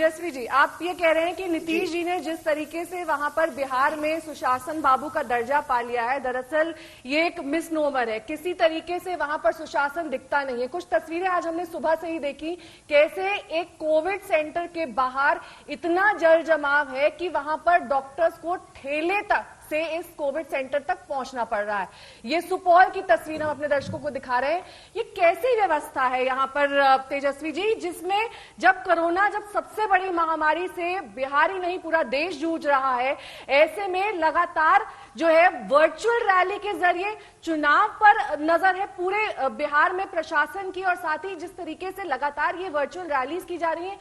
तेजस्वी जी, आप ये कह रहे हैं कि नीतीश जी ने जिस तरीके से वहां पर बिहार में सुशासन बाबू का दर्जा पा लिया है, दरअसल ये एक मिसनोमर है। किसी तरीके से वहां पर सुशासन दिखता नहीं है। कुछ तस्वीरें आज हमने सुबह से ही देखी, कैसे एक कोविड सेंटर के बाहर इतना जल जमाव है कि वहां पर डॉक्टर्स को ठेले तक से इस कोविड सेंटर तक पहुंचना पड़ रहा है। ये सुपौल की तस्वीर हम अपने दर्शकों को दिखा रहे हैं। ये कैसी व्यवस्था है यहाँ पर तेजस्वी जी, जिसमें जब कोरोना जब सबसे बड़ी महामारी से बिहार ही नहीं पूरा देश जूझ रहा है, ऐसे में लगातार जो है वर्चुअल रैली के जरिए चुनाव पर नजर है पूरे बिहार में प्रशासन की, और साथ ही जिस तरीके से लगातार ये वर्चुअल रैलीज की जा रही है,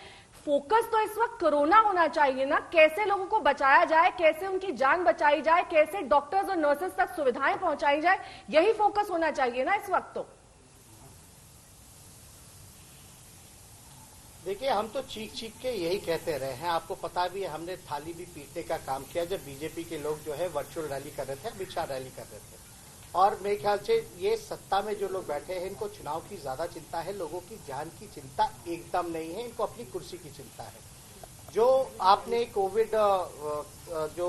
फोकस तो इस वक्त कोरोना होना चाहिए ना। कैसे लोगों को बचाया जाए, कैसे उनकी जान बचाई जाए, कैसे डॉक्टर्स और नर्सेस तक सुविधाएं पहुंचाई जाए, यही फोकस होना चाहिए ना इस वक्त। तो देखिए, हम तो चीख चीख के यही कहते रहे हैं। आपको पता भी है, हमने थाली भी पीटने का काम किया जब बीजेपी के लोग जो है वर्चुअल रैली कर रहे थे, विचार रैली कर रहे थे। और मेरे ख्याल से ये सत्ता में जो लोग बैठे हैं, इनको चुनाव की ज्यादा चिंता है, लोगों की जान की चिंता एकदम नहीं है, इनको अपनी कुर्सी की चिंता है। जो आपने कोविड जो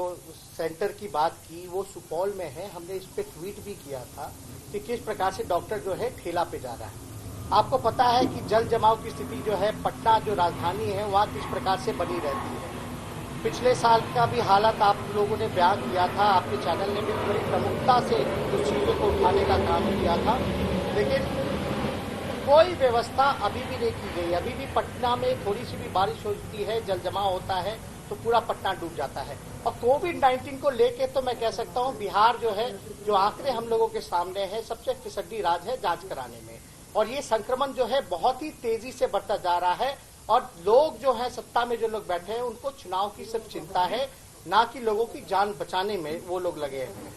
सेंटर की बात की, वो सुपौल में है। हमने इस पे ट्वीट भी किया था कि किस प्रकार से डॉक्टर जो है ठेला पे जा रहा है। आपको पता है कि जल जमाव की स्थिति जो है पटना जो राजधानी है वहाँ किस प्रकार से बनी रहती है। पिछले साल का भी हालत आप लोगों ने बयान किया था, आपके चैनल ने भी बड़ी प्रमुखता से उस चीजों को उठाने का काम किया था, लेकिन कोई व्यवस्था अभी भी नहीं की गई। अभी भी पटना में थोड़ी सी भी बारिश होती है, जल जमाव होता है तो पूरा पटना डूब जाता है। और कोविड-19 को लेके तो मैं कह सकता हूँ बिहार जो है, जो आंकड़े हम लोगों के सामने है, सबसे फिसड्डी राज है जांच कराने में। और ये संक्रमण जो है बहुत ही तेजी से बढ़ता जा रहा है। और लोग जो है सत्ता में जो लोग बैठे हैं, उनको चुनाव की सिर्फ चिंता है, ना कि लोगों की जान बचाने में वो लोग लगे हैं।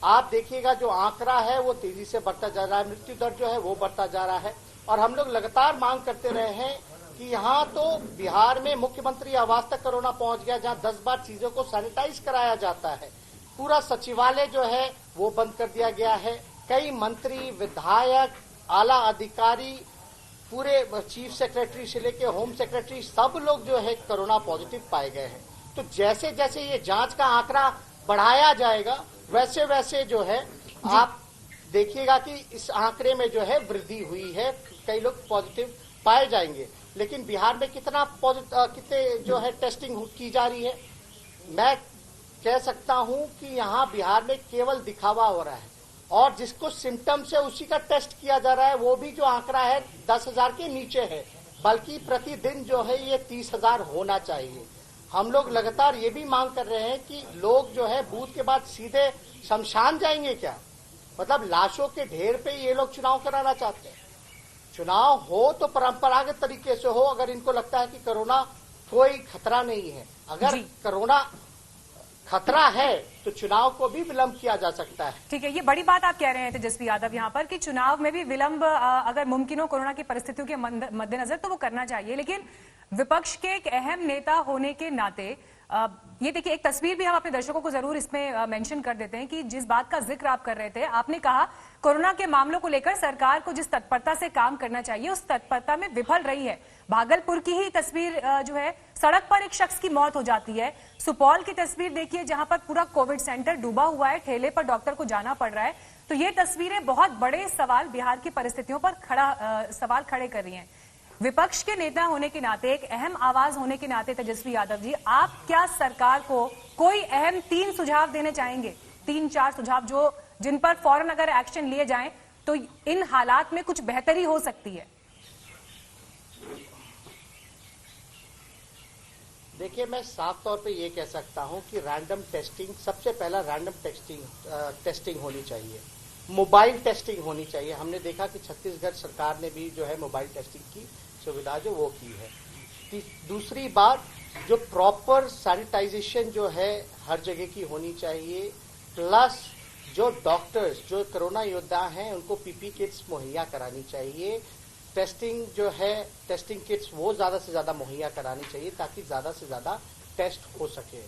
आप देखिएगा जो आंकड़ा है वो तेजी से बढ़ता जा रहा है, मृत्यु दर जो है वो बढ़ता जा रहा है। और हम लोग लगातार मांग करते रहे हैं कि यहाँ तो बिहार में मुख्यमंत्री आवास तक कोरोना पहुंच गया, जहाँ 10 बार चीजों को सैनिटाइज कराया जाता है। पूरा सचिवालय जो है वो बंद कर दिया गया है। कई मंत्री, विधायक, आला अधिकारी, पूरे चीफ सेक्रेटरी से लेके होम सेक्रेटरी, सब लोग जो है कोरोना पॉजिटिव पाए गए हैं। तो जैसे जैसे ये जांच का आंकड़ा बढ़ाया जाएगा, वैसे वैसे जो है आप देखिएगा कि इस आंकड़े में जो है वृद्धि हुई है, कई लोग पॉजिटिव पाए जाएंगे। लेकिन बिहार में कितने जो है टेस्टिंग की जा रही है, मैं कह सकता हूं कि यहाँ बिहार में केवल दिखावा हो रहा है। और जिसको सिम्टम्स है उसी का टेस्ट किया जा रहा है, वो भी जो आंकड़ा है 10,000 के नीचे है, बल्कि प्रतिदिन जो है ये 30,000 होना चाहिए। हम लोग लगातार ये भी मांग कर रहे हैं कि लोग जो है बूथ के बाद सीधे शमशान जाएंगे क्या? मतलब लाशों के ढेर पे ये लोग चुनाव कराना चाहते हैं। चुनाव हो तो परंपरागत तरीके से हो। अगर इनको लगता है कि कोरोना कोई खतरा नहीं है, अगर कोरोना खतरा है तो चुनाव को भी विलंब किया जा सकता है। ठीक है, ये बड़ी बात आप कह रहे हैं तेजस्वी यादव यहाँ पर कि चुनाव में भी विलंब अगर मुमकिन हो कोरोना की परिस्थितियों के मद्देनजर तो वो करना चाहिए। लेकिन विपक्ष के एक अहम नेता होने के नाते ये देखिए, एक तस्वीर भी हम अपने दर्शकों को जरूर इसमें मेंशन कर देते हैं कि जिस बात का जिक्र आप कर रहे थे, आपने कहा कोरोना के मामलों को लेकर सरकार को जिस तत्परता से काम करना चाहिए उस तत्परता में विफल रही है। भागलपुर की ही तस्वीर जो है, सड़क पर एक शख्स की मौत हो जाती है। सुपौल की तस्वीर देखिए जहां पर पूरा कोविड सेंटर डूबा हुआ है, ठेले पर डॉक्टर को जाना पड़ रहा है। तो ये तस्वीरें बहुत बड़े सवाल, बिहार की परिस्थितियों पर सवाल खड़े कर रही हैं। विपक्ष के नेता होने के नाते, एक अहम आवाज होने के नाते तेजस्वी यादव जी, आप क्या सरकार को कोई अहम 3 सुझाव देने चाहेंगे? 3-4 सुझाव जिन पर फौरन अगर एक्शन लिए जाएं तो इन हालात में कुछ बेहतरी हो सकती है। देखिए, मैं साफ तौर पे ये कह सकता हूं कि रैंडम टेस्टिंग, सबसे पहला रैंडम टेस्टिंग होनी चाहिए, मोबाइल टेस्टिंग होनी चाहिए। हमने देखा कि छत्तीसगढ़ सरकार ने भी जो है मोबाइल टेस्टिंग की सुविधा जो वो की है। दूसरी बात, जो प्रॉपर सैनिटाइजेशन जो है हर जगह की होनी चाहिए, प्लस जो डॉक्टर्स, जो कोरोना योद्धा हैं, उनको पीपी किट्स मुहैया करानी चाहिए। टेस्टिंग जो है, टेस्टिंग किट्स वो ज्यादा से ज्यादा मुहैया करानी चाहिए ताकि ज्यादा से ज्यादा टेस्ट हो सके।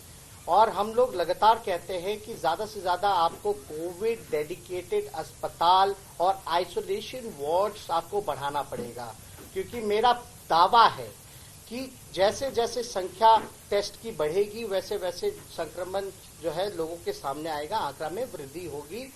और हम लोग लगातार कहते हैं कि ज्यादा से ज्यादा आपको कोविड डेडिकेटेड अस्पताल और आइसोलेशन वार्ड्स आपको बढ़ाना पड़ेगा, क्योंकि मेरा दावा है कि जैसे जैसे संख्या टेस्ट की बढ़ेगी वैसे वैसे संक्रमण जो है लोगों के सामने आएगा, आंकड़ा में वृद्धि होगी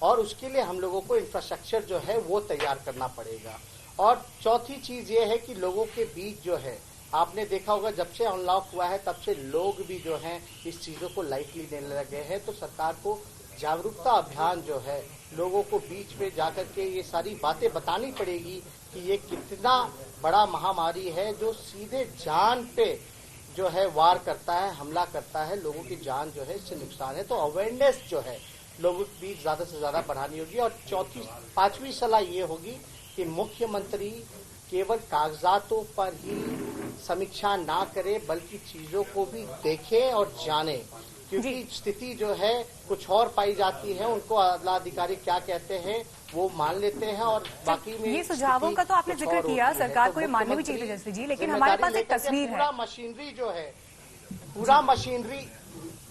और उसके लिए हम लोगों को इंफ्रास्ट्रक्चर जो है वो तैयार करना पड़ेगा। और चौथी चीज ये है कि लोगों के बीच जो है, आपने देखा होगा जब से अनलॉक हुआ है तब से लोग भी जो हैं इस चीजों को लाइटली लेने लगे हैं। तो सरकार को जागरूकता अभियान जो है लोगों को बीच में जाकर के ये सारी बातें बतानी पड़ेगी कि ये कितना बड़ा महामारी है जो सीधे जान पे जो है वार करता है, हमला करता है, लोगों की जान जो है इससे नुकसान है। तो अवेयरनेस जो है लोगों के बीच ज्यादा से ज्यादा बढ़ानी होगी। और पांचवी सलाह ये होगी कि मुख्यमंत्री केवल कागजातों पर ही समीक्षा ना करे बल्कि चीजों को भी देखे और जाने, क्योंकि स्थिति जो है कुछ और पाई जाती है, उनको आला अधिकारी क्या कहते हैं वो मान लेते हैं और बाकी में ये सुझावों का तो आपने जिक्र किया, सरकार को ये माननी भी चाहिए तेजस्वी जी, लेकिन हमारे पास एक तस्वीर है। पूरा मशीनरी जो है, पूरा मशीनरी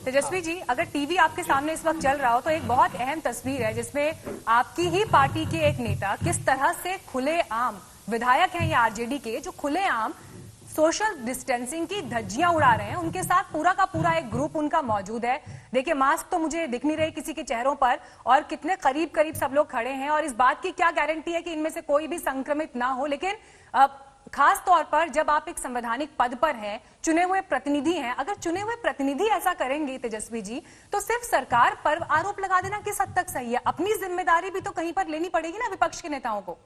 तेजस्वी जी, अगर टीवी आपके सामने इस वक्त चल रहा हो तो एक बहुत अहम तस्वीर है जिसमें आपकी ही पार्टी के एक नेता किस तरह से खुलेआम, विधायक हैं ये आरजेडी के, जो खुलेआम सोशल डिस्टेंसिंग की धज्जियां उड़ा रहे हैं। उनके साथ पूरा का पूरा एक ग्रुप उनका मौजूद है। देखिए, मास्क तो मुझे दिख नहीं रहे किसी के चेहरों पर और कितने करीब करीब सब लोग खड़े हैं और इस बात की क्या गारंटी है कि इनमें से कोई भी संक्रमित ना हो। लेकिन खास तौर पर जब आप एक संवैधानिक पद पर हैं, चुने हुए प्रतिनिधि हैं, अगर चुने हुए प्रतिनिधि ऐसा करेंगे तेजस्वी जी, तो सिर्फ सरकार पर आरोप लगा देना किस हद तक सही है? अपनी जिम्मेदारी भी तो कहीं पर लेनी पड़ेगी ना विपक्ष के नेताओं को।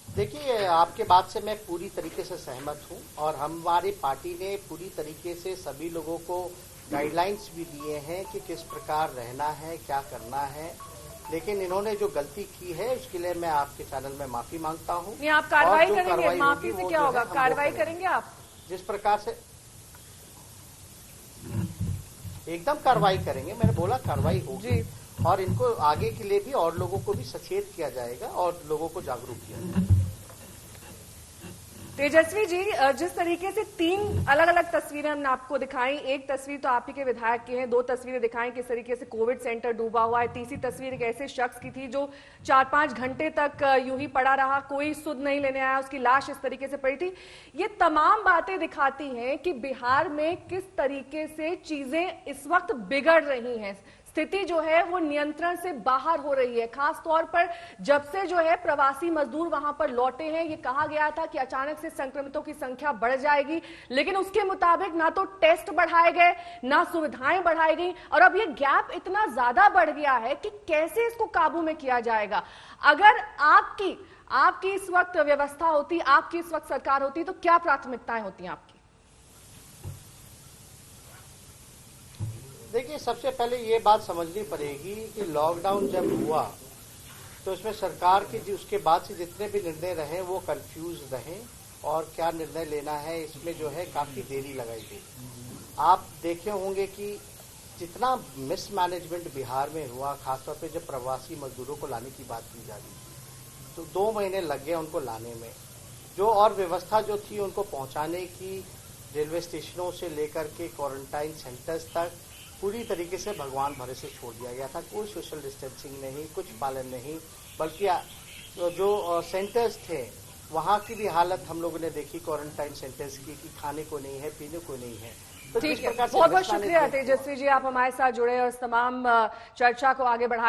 देखिए, आपके बात से मैं पूरी तरीके से सहमत हूं और हमारी पार्टी ने पूरी तरीके से सभी लोगों को गाइडलाइंस भी दिए हैं कि किस प्रकार रहना है, क्या करना है। लेकिन इन्होंने जो गलती की है उसके लिए मैं आपके चैनल में माफी मांगता हूं। नहीं, आप कार्रवाई करेंगे? माफी से क्या होगा, कार्रवाई करेंगे आप? जिस प्रकार से एकदम कार्रवाई करेंगे, मैंने बोला कार्रवाई होगी और इनको आगे के लिए भी और लोगों को भी सचेत किया जाएगा और लोगों को जागरूक किया जाएगा। तेजस्वी जी, जिस तरीके से 3 अलग अलग तस्वीरें हमने आपको दिखाई, एक तस्वीर तो आप ही के विधायक की है, 2 तस्वीरें दिखाई किस तरीके से कोविड सेंटर डूबा हुआ है, तीसरी तस्वीर एक ऐसे शख्स की थी जो 4-5 घंटे तक यूं ही पड़ा रहा, कोई सुध नहीं लेने आया, उसकी लाश इस तरीके से पड़ी थी। ये तमाम बातें दिखाती हैं कि बिहार में किस तरीके से चीजें इस वक्त बिगड़ रही हैं। स्थिति जो है वो नियंत्रण से बाहर हो रही है। खास तौर पर जब से जो है प्रवासी मजदूर वहां पर लौटे हैं, ये कहा गया था कि अचानक से संक्रमितों की संख्या बढ़ जाएगी, लेकिन उसके मुताबिक ना तो टेस्ट बढ़ाए गए, ना सुविधाएं बढ़ाई गई और अब ये गैप इतना ज्यादा बढ़ गया है कि कैसे इसको काबू में किया जाएगा। अगर आपकी इस वक्त व्यवस्था होती, आपकी इस वक्त सरकार होती, तो क्या प्राथमिकताएं होती आपकी? देखिए, सबसे पहले ये बात समझनी पड़ेगी कि लॉकडाउन जब हुआ तो इसमें सरकार के उसके बाद से जितने भी निर्णय रहे वो कंफ्यूज रहे और क्या निर्णय लेना है इसमें जो है काफी देरी लगाई गई। आप देखे होंगे कि जितना मिसमैनेजमेंट बिहार में हुआ, खासतौर पे जब प्रवासी मजदूरों को लाने की बात की जा रही थी तो 2 महीने लग गए उनको लाने में। जो और व्यवस्था जो थी उनको पहुंचाने की, रेलवे स्टेशनों से लेकर के क्वारंटाइन सेंटर्स तक पूरी तरीके से भगवान भरोसे छोड़ दिया गया था। कोई सोशल डिस्टेंसिंग नहीं, कुछ पालन नहीं, बल्कि जो सेंटर्स थे वहां की भी हालत हम लोगों ने देखी, क्वारंटाइन सेंटर्स की, कि खाने को नहीं है, पीने को नहीं है। तो ठीक है, बहुत बहुत शुक्रिया तेजस्वी जी, आप हमारे साथ जुड़े और इस तमाम चर्चा को आगे बढ़ाया।